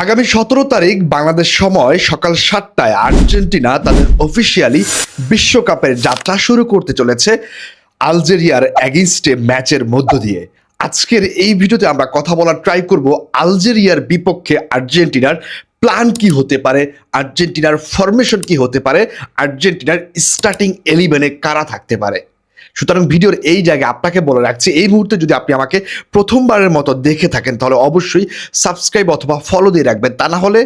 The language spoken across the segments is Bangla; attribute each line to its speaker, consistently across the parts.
Speaker 1: আগামী 17 তারিখ বাংলাদেশ সময় সকাল 7টায় আর্জেন্টিনা তাদের অফিসিয়ালি বিশ্বকাপের যাত্রা শুরু করতে চলেছে আলজেরিয়ার এগেইনস্টে ম্যাচের মধ্য দিয়ে। আজকের এই ভিডিওতে আমরা কথা বলার ট্রাই করব আলজেরিয়ার বিপক্ষে আর্জেন্টিনার প্ল্যান কি হতে পারে, আর্জেন্টিনার ফরমেশন কি হতে পারে, আর্জেন্টিনার স্টার্টিং 11-এ কারা থাকতে পারে। সুতরাং ভিডিওর এই জায়গায় আপনাকে বলে রাখছি, এই মুহূর্তে যদি আপনি আমাকে প্রথমবারের মতো দেখে থাকেন তাহলে অবশ্যই সাবস্ক্রাইব অথবা ফলো দিয়ে রাখবেন, তা না হলে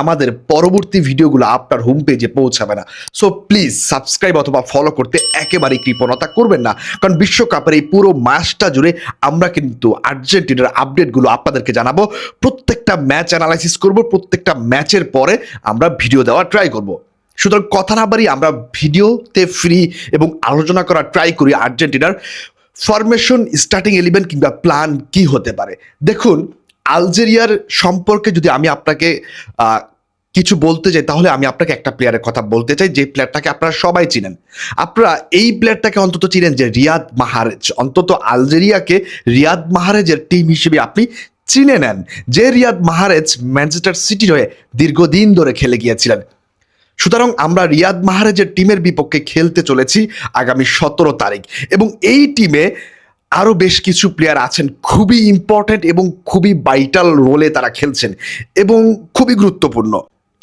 Speaker 1: আমাদের পরবর্তী ভিডিওগুলো আপনার হোম পেজে পৌঁছাবে না। সো প্লিজ সাবস্ক্রাইব অথবা ফলো করতে একেবারেই কৃপণতা করবেন না, কারণ বিশ্বকাপের এই পুরো মাসটা জুড়ে আমরা কিন্তু আর্জেন্টিনার আপডেটগুলো আপনাদেরকে জানাবো। প্রত্যেকটা ম্যাচ অ্যানালাইসিস করব, প্রত্যেকটা ম্যাচের পরে আমরা ভিডিও দেওয়ার ট্রাই করব। সুতরাং কথা না বাড়ি আমরা ভিডিওতে ফ্রি এবং আলোচনা করার ট্রাই করি আর্জেন্টিনার ফরমেশন, স্টার্টিং 11 কিংবা প্ল্যান কি হতে পারে। দেখুন, আলজেরিয়ার সম্পর্কে যদি আমি আপনাকে কিছু বলতে চাই তাহলে আমি আপনাকে একটা প্লেয়ারের কথা বলতে চাই, যে প্লেয়ারটাকে আপনারা সবাই চিনেন। আপনারা এই প্লেয়ারটাকে অন্তত চিনেন যে রিয়াদ মাহরেজ। অন্তত আলজেরিয়াকে রিয়াদ মাহরেজের টিম হিসেবে আপনি চিনে নেন, যে রিয়াদ মাহরেজ ম্যানচেস্টার সিটির হয়ে দীর্ঘদিন ধরে খেলে গিয়েছিলেন। সুতরাং আমরা রিয়াদ মাহরেজের টিমের বিপক্ষে খেলতে চলেছি আগামী 17 তারিখ, এবং এই টিমে আরও বেশ কিছু প্লেয়ার আছেন খুবই ইম্পর্ট্যান্ট এবং খুবই ভাইটাল রোলে তারা খেলছেন এবং খুবই গুরুত্বপূর্ণ।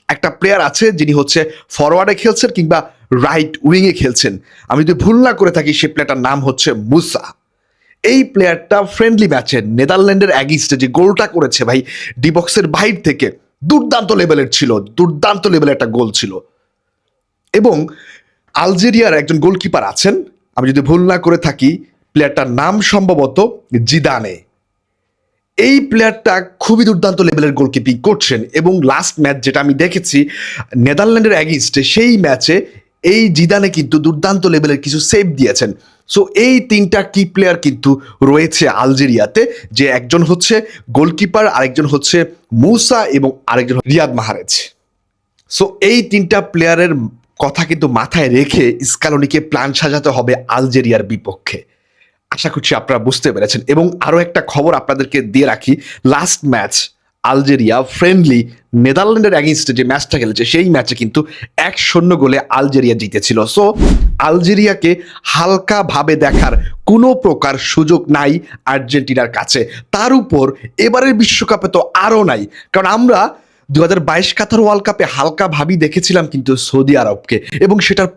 Speaker 1: একটা প্লেয়ার আছে যিনি হচ্ছে ফরওয়ার্ডে খেলছেন কিংবা রাইট উইংয়ে খেলছেন। আমি যদি ভুল না করে থাকি সেই প্লেয়ারটার নাম হচ্ছে মুসা। এই প্লেয়ারটা ফ্রেন্ডলি ম্যাচে নেদারল্যান্ডের অ্যাগেইনস্টে যে গোলটা করেছে ভাই, ডি বক্সের বাইর থেকে দুর্দান্ত লেভেলের ছিল, দুর্দান্ত লেভেলের একটা গোল ছিল। এবং আলজেরিয়ার একজন গোলকিপার আছেন, আমি যদি ভুল না করে থাকি প্লেয়ারটার নাম সম্ভবত জিদানে। এই প্লেয়ারটা খুবই দুর্দান্ত লেভেলের গোলকিপিং করছেন এবং লাস্ট ম্যাচ যেটা আমি দেখেছি নেদারল্যান্ডের অ্যাগেইনস্টে, সেই ম্যাচে এই জিদানে কিন্তু দুর্দান্ত লেভেলের কিছু সেভ দিয়েছেন। সো এই তিনটা কি প্লেয়ার কিন্তু রয়েছে আলজেরিয়াতে, যে একজন হচ্ছে গোলকিপার, আরেকজন হচ্ছে মুসা এবং আরেকজন রিয়াদ মাহরেজ। সো এই তিনটা প্লেয়ারের কথা কিন্তু মাথায় রেখে স্কালোনিকে প্ল্যান সাজাতে হবে আলজেরিয়ার বিপক্ষে। আশা করছি আপনারা বুঝতে পেরেছেন। এবং আরও একটা খবর আপনাদেরকে দিয়ে রাখি, লাস্ট ম্যাচ আলজেরিয়া ফ্রেন্ডলি নেদারল্যান্ডের অ্যাগেইনস্টে যে ম্যাচটা খেলেছে সেই ম্যাচে কিন্তু 1-0 গোলে আলজেরিয়া জিতেছিল। সো আলজেরিয়াকে হালকাভাবে দেখার কোনো প্রকার সুযোগ নাই আর্জেন্টিনার কাছে। তার উপর এবারের বিশ্বকাপে তো আরও নাই, কারণ আমরা 2022 কাতার ওয়ার্ল্ড কাপে হালকাভাবেই দেখেছিলাম কিন্তু সৌদি আরবকে, এবং সেটার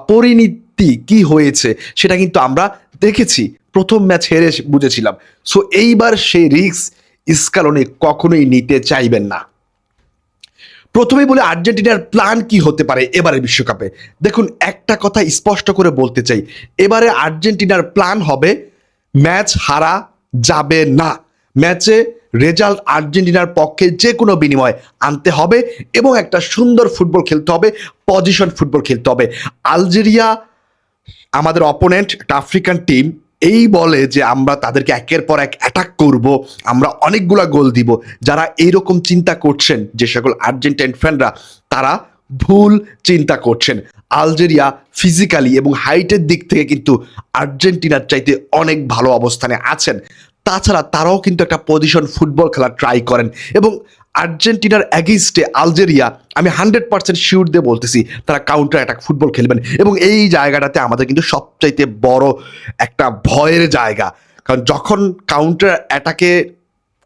Speaker 1: পরিণতি কি হয়েছে সেটা কিন্তু আমরা দেখেছি, প্রথম ম্যাচ হেরে বুঝেছিলাম। সো এইবার সেই রিস্ক স্কালোনি কখনোই নিতে চাইবেন না। প্রথমেই বলে আর্জেন্টিনার প্ল্যান কি হতে পারে এবারের বিশ্বকাপে। দেখুন, একটা কথা স্পষ্ট করে বলতে চাই, এবারে আর্জেন্টিনার প্ল্যান হবে ম্যাচ হারা যাবে না। ম্যাচে রেজাল্ট আর্জেন্টিনার পক্ষে যে কোনো বিনিময়ে আনতে হবে এবং একটা সুন্দর ফুটবল খেলতে হবে, পজিশন ফুটবল খেলতে হবে। আলজেরিয়া আমাদের অপোনেন্ট, একটা আফ্রিকান টিম, এই বলে যে আমরা তাদেরকে একের পর এক অ্যাটাক করব, আমরা অনেকগুলা গোল দিব। যারা এইরকম চিন্তা করছেন, যে সকল আর্জেন্টাইন ফ্যানরা, তারা ভুল চিন্তা করছেন। আলজেরিয়া ফিজিক্যালি এবং হাইটের দিক থেকে কিন্তু আর্জেন্টিনার চাইতে অনেক ভালো অবস্থানে আছেন। তাছাড়া তারাও কিন্তু একটা পজিশন ফুটবল খেলা ট্রাই করেন, এবং আর্জেন্টিনার অ্যাগেইনস্টে আলজেরিয়া, আমি 100% শিওর দিয়ে বলতেছি, তারা কাউন্টার অ্যাটাক ফুটবল খেলবেন। এবং এই জায়গাটাতে আমাদের কিন্তু সবচাইতে বড় একটা ভয়ের জায়গা, কারণ যখন কাউন্টার অ্যাটাকে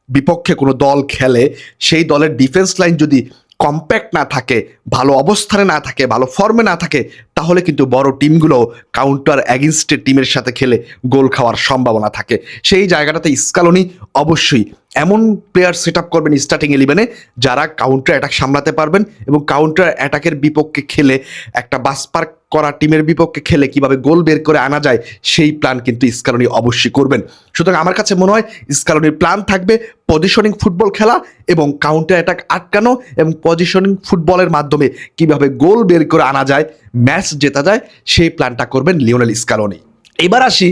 Speaker 1: বিপক্ষে কোনো দল খেলে, সেই দলের ডিফেন্স লাইন যদি কম্প্যাক্ট না থাকে, ভালো অবস্থানে না থাকে, ভালো ফর্মে না থাকে, তাহলে কিন্তু বড় টিমগুলো কাউন্টার অ্যাগেইনস্টের টিমের সাথে খেলে গোল খাওয়ার সম্ভাবনা থাকে। সেই জায়গাটাতে স্কালোনি অবশ্যই এমন প্লেয়ার সেট আপ করবেন স্টার্টিং 11-এ যারা কাউন্টার অ্যাটাক সামলাতে পারবেন, এবং কাউন্টার অ্যাটাকের বিপক্ষে খেলে, একটা বাসপার করা টিমের বিপক্ষে খেলে কিভাবে গোল বের করে আনা যায় সেই প্ল্যান কিন্তু স্কালোনি অবশ্যই করবেন। সুতরাং আমার কাছে মনে হয় স্কালোনির প্ল্যান থাকবে পজিশনিং ফুটবল খেলা এবং কাউন্টার অ্যাটাক আটকানো, এবং পজিশনিং ফুটবলের মাধ্যমে কিভাবে গোল বের করে আনা যায়, ম্যাচ জেতা যায়, সেই প্ল্যানটা করবেন লিওনেল স্কালোনি। এবার আসি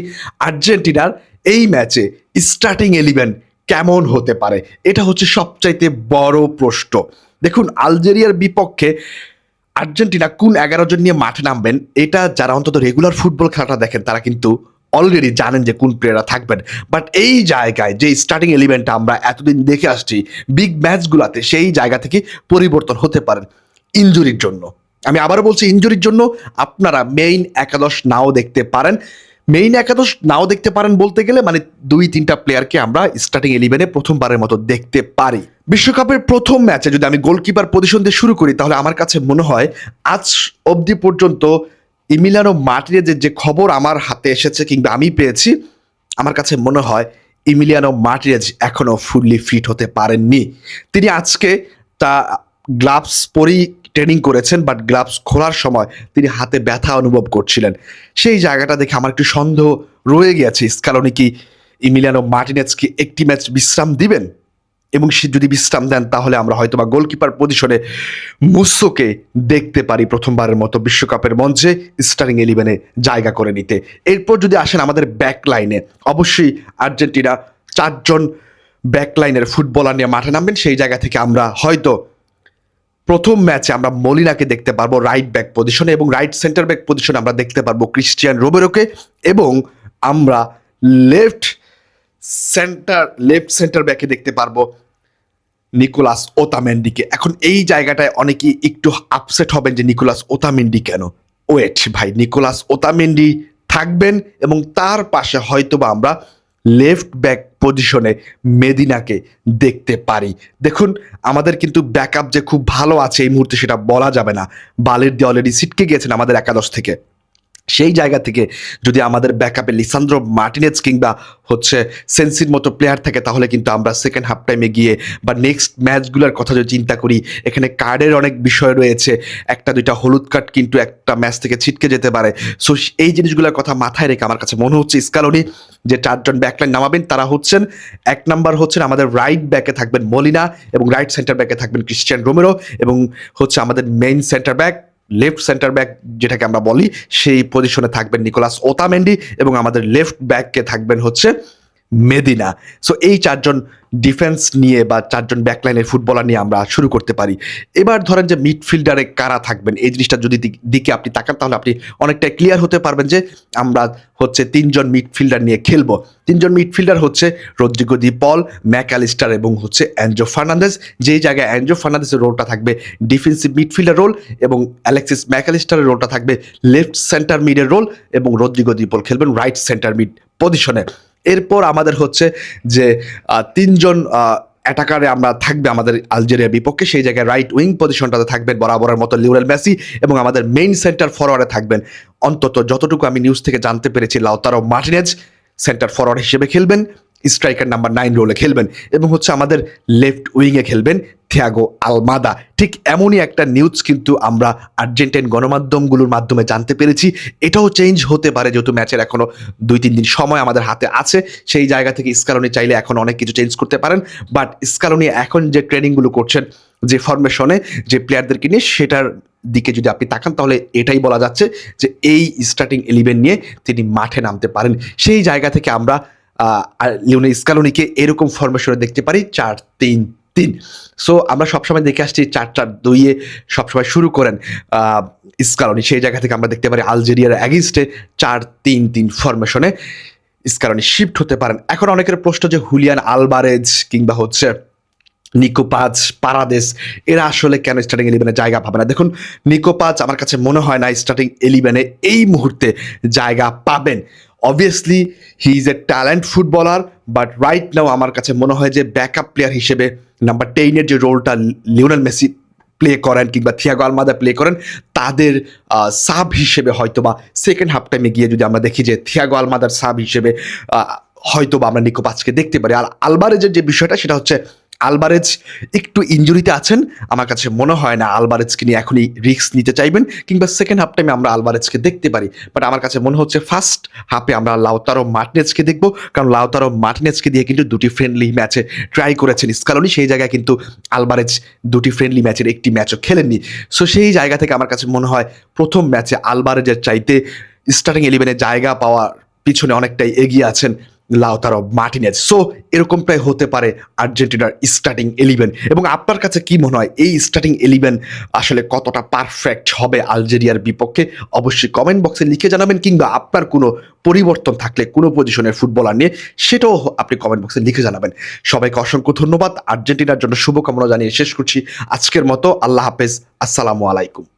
Speaker 1: আর্জেন্টিনার এই ম্যাচে স্টার্টিং 11 কেমন হতে পারে, এটা হচ্ছে সবচাইতে বড় প্রশ্ন। দেখুন, আলজেরিয়ার বিপক্ষে আর্জেন্টিনা কোন 11 জন নিয়ে মাঠে নামবেন, এটা যারা অন্তত রেগুলার ফুটবল খেলাটা দেখেন তারা কিন্তু অলরেডি জানেন যে কোন প্লেয়াররা থাকবেন। বাট এই জায়গায় যে স্টার্টিং এলিমেন্টটা আমরা এতদিন দেখে আসছি বিগ ম্যাচগুলোতে, সেই জায়গা থেকে পরিবর্তন হতে পারেন ইনজুরির জন্য। আমি আবারও বলছি, ইনজুরির জন্য আপনারা মেইন একাদশ নাও দেখতে পারেন। মেইন একাদশ নাও দেখতে পারেন বলতে গেলে মানে 2-3টা প্লেয়ারকে আমরা স্টার্টিং ইলেভেনে প্রথমবারের মতো দেখতে পারি। বিশ্বকাপের প্রথম ম্যাচে যদি আমি গোলকিপার পজিশন দিয়ে শুরু করি, তাহলে আমার কাছে মনে হয় আজ অবধি পর্যন্ত ইমিলিয়ানো মার্টিনেজের যে খবর আমার হাতে এসেছে কিংবা আমি পেয়েছি, আমার কাছে মনে হয় ইমিলিয়ানো মার্টিনেজ এখনো ফুললি ফিট হতে পারেননি। তিনি আজকে তা গ্লাভস পরেই ট্রেনিং করেছেন, বাট গ্লাভস খোলার সময় তিনি হাতে ব্যথা অনুভব করছিলেন। সেই জায়গাটা দেখে আমার একটু সন্দেহ রয়ে গেছে, স্কালোনি কি ইমিলিয়ানো মার্টিনেজকে একটি ম্যাচ বিশ্রাম দিবেন, এবং সে যদি বিশ্রাম দেন তাহলে আমরা হয়তো বা গোলকিপার পজিশনে মুসোকে দেখতে পারি প্রথমবারের মতো বিশ্বকাপের মঞ্চে স্টার্টিং ইলেভেনে জায়গা করে নিতে। এরপর যদি আসেন আমাদের ব্যাক লাইনে, অবশ্যই আর্জেন্টিনা 4জন ব্যাক লাইনের ফুটবলার নিয়ে মাঠে নামবেন। সেই জায়গা থেকে আমরা হয়তো প্রথম ম্যাচে আমরা মলিনাকে দেখতে পারবো রাইট ব্যাক পজিশনে, এবং রাইট সেন্টার ব্যাক পজিশনে আমরা দেখতে পারবো ক্রিস্টিয়ান রোমেরোকে, এবং আমরা লেফট সেন্টার ব্যাকে দেখতে পারবো নিকোলাস ওতামেন্ডিকে। এখন এই জায়গাটায় অনেকেই একটু আপসেট হবেন যে নিকোলাস ওতামেন্ডি কেন। ওয়েট ভাই, নিকোলাস ওতামেন্ডি থাকবেন এবং তার পাশে হয়তোবা আমরা লেফট ব্যাক পজিশনে মেদিনাকে দেখতে পারি। দেখুন, আমাদের কিন্তু ব্যাকআপ যে খুব ভালো আছে এই মুহূর্তে সেটা বলা যাবে না। বালের দিয়ে অলরেডি ছিটকে গিয়েছেন আমাদের একাদশ থেকে। সেই জায়গা থেকে যদি আমাদের ব্যাকআপে লিসান্দ্রো মার্টিনেজ কিংবা সেন্সির মতো প্লেয়ার থাকে, তাহলে কিন্তু আমরা সেকেন্ড হাফ টাইমে গিয়ে বা নেক্সট ম্যাচগুলোর কথা যদি চিন্তা করি, এখানে কার্ডের অনেক বিষয় রয়েছে। 1-2টা হলুদ কার্ড কিন্তু একটা ম্যাচ থেকে ছিটকে যেতে পারে। সো এই জিনিসগুলোর কথা মাথায় রেখে আমার কাছে মনে হচ্ছে স্কালোনি যে 4জন ব্যাকলাইন নামাবেন তারা হচ্ছেন, 1 নাম্বার হচ্ছেন আমাদের রাইট ব্যাকে থাকবেন মলিনা, এবং রাইট সেন্টার ব্যাকে থাকবেন ক্রিস্টিয়ান রোমেরো, এবং আমাদের main centre back left centre back যেটাকে আমরা বলি সেই পজিশনে থাকবেন নিকোলাস ওতামেন্ডি, এবং আমাদের লেফট ব্যাককে থাকবেন মেদিনা। সো এই 4জন ডিফেন্স নিয়ে বা 4জন ব্যাকলাইনের ফুটবলার নিয়ে আমরা শুরু করতে পারি। এবার ধরেন যে মিডফিল্ডারে কারা থাকবেন, এই জিনিসটা যদি দিকে আপনি তাকান তাহলে আপনি অনেকটা ক্লিয়ার হতে পারবেন যে আমরা 3জন মিডফিল্ডার নিয়ে খেলবো। 3জন মিডফিল্ডার রদ্রিগো দি পল, ম্যাকঅ্যালিস্টার এবং অ্যানজো ফার্নান্দেজ। যেই জায়গায় অ্যানজো ফার্নান্দেজের রোলটা থাকবে ডিফেন্সিভ মিডফিল্ডার রোল, এবং অ্যালেক্সিস ম্যাকঅ্যালিস্টারের রোলটা থাকবে লেফট সেন্টার মিডের রোল, এবং রদ্রিগো দি পল খেলবেন রাইট সেন্টার মিড পজিশনে। এরপর আমাদের যে 3জন অ্যাটাকারে আমরা থাকবে আমাদের আলজেরিয়ার বিপক্ষে, সেই জায়গায় রাইট উইং পজিশনটাতে থাকবেন বরাবরের মতো লিওনেল মেসি, এবং আমাদের মেইন সেন্টার ফরওয়ার্ডে থাকবেন, অন্তত যতটুকু আমি নিউজ থেকে জানতে পেরেছি, লাউতারো মার্টিনেজ সেন্টার ফরওয়ার্ড হিসেবে খেলবেন, স্ট্রাইকার নাম্বার 9 রোলে খেলবেন, এবং আমাদের লেফট উইংয়ে খেলবেন থিয়াগো আলমাদা। ঠিক এমনই একটা নিউজ কিন্তু আমরা আর্জেন্টাইন গণমাধ্যমগুলোর মাধ্যমে জানতে পেরেছি। এটাও চেঞ্জ হতে পারে, যেহেতু ম্যাচের এখনো 2-3 দিন সময় আমাদের হাতে আছে। সেই জায়গা থেকে স্কালোনি চাইলে এখন অনেক কিছু চেঞ্জ করতে পারেন, বাট স্কালোনি এখন যে ট্রেনিংগুলো করছেন যে ফরমেশনে যে প্লেয়ারদেরকে নিয়ে, সেটার দিকে যদি আপনি তাকান তাহলে এটাই বলা যাচ্ছে যে এই স্টার্টিং 11 নিয়ে তিনি মাঠে নামতে পারেন। সেই জায়গা থেকে আমরা লিওনেল স্কালোনিকে এরকম ফরমেশনে দেখতে পারি 4-3-3। সো আমরা সবসময় দেখে আসছি 4-4-2-এ সবসময় শুরু করেন স্কালোনি। সেই জায়গা থেকে আমরা দেখতে পারি আলজেরিয়ার অ্যাগেইনস্টে 4-3-3 ফরমেশনে স্কালোনি শিফট হতে পারেন। এখন অনেকের প্রশ্ন যে হুলিয়ান আলভারেজ কিংবা নিকো পাজ, পারাদেস এরা আসলে কেন স্টার্টিং 11-এ জায়গা পাবে না? দেখুন, নিকো পাজ আমার কাছে মনে হয় না স্টার্টিং 11-এ এই মুহূর্তে জায়গা পাবেন। Obviously he is a talent footballer, but right now আমার কাছে মনে হয় যে ব্যাকআপ প্লেয়ার হিসেবে নাম্বার 10-এর যে রোলটা লিওনেল মেসি প্লে করেন কিংবা থিয়াগো আলমাদা প্লে করেন, তাদের সাব হিসেবে হয়তোবা সেকেন্ড হাফ টাইমে গিয়ে যদি আমরা দেখি যে থিয়াগো আলমাদার সাব হিসেবে হয়তোবা আমরা নিকো পাজকে দেখতে পারি। আর আলভারেজের যে বিষয়টা সেটা আলভারেজ একটু ইনজুরিতে আছেন। আমার কাছে মনে হয় না আলভারেজকে নিয়ে এখনই রিস্ক নিতে চাইবেন, কিংবা সেকেন্ড হাফ টাইমে আমরা আলভারেজকে দেখতে পারি। বাট আমার কাছে মনে হচ্ছে ফার্স্ট হাফে আমরা লাউতারো মার্টিনেজকে দেখবো, কারণ লাউতারো মার্টিনেজকে দিয়ে কিন্তু 2টি ফ্রেন্ডলি ম্যাচে ট্রাই করেছেন স্কালোনি। সেই জায়গায় কিন্তু আলভারেজ 2টি ফ্রেন্ডলি ম্যাচের একটি ম্যাচও খেলেননি। সো সেই জায়গা থেকে আমার কাছে মনে হয় প্রথম ম্যাচে আলভারেজের চাইতে স্টার্টিং 11-এ জায়গা পাওয়ার পিছনে অনেকটাই এগিয়ে আছেন লাউতারো মার্টিনেজ। সো এরকমটাই হতে পারে আর্জেন্টিনার স্টার্টিং 11। এবং আপনার কাছে কি মনে হয় এই স্টার্টিং 11 আসলে কতটা পারফেক্ট হবে আলজেরিয়ার বিপক্ষে? অবশ্যই কমেন্ট বক্সে লিখে জানাবেন, কিংবা আপনার কোনো পরিবর্তন থাকলে কোনো পজিশনের ফুটবলার নিয়ে সেটাও আপনি কমেন্ট বক্সে লিখে জানাবেন। সবাইকে অসংখ্য ধন্যবাদ। আর্জেন্টিনার জন্য শুভকামনা জানিয়ে শেষ করছি আজকের মতো। আল্লাহ হাফেজ, আসসালামু আলাইকুম।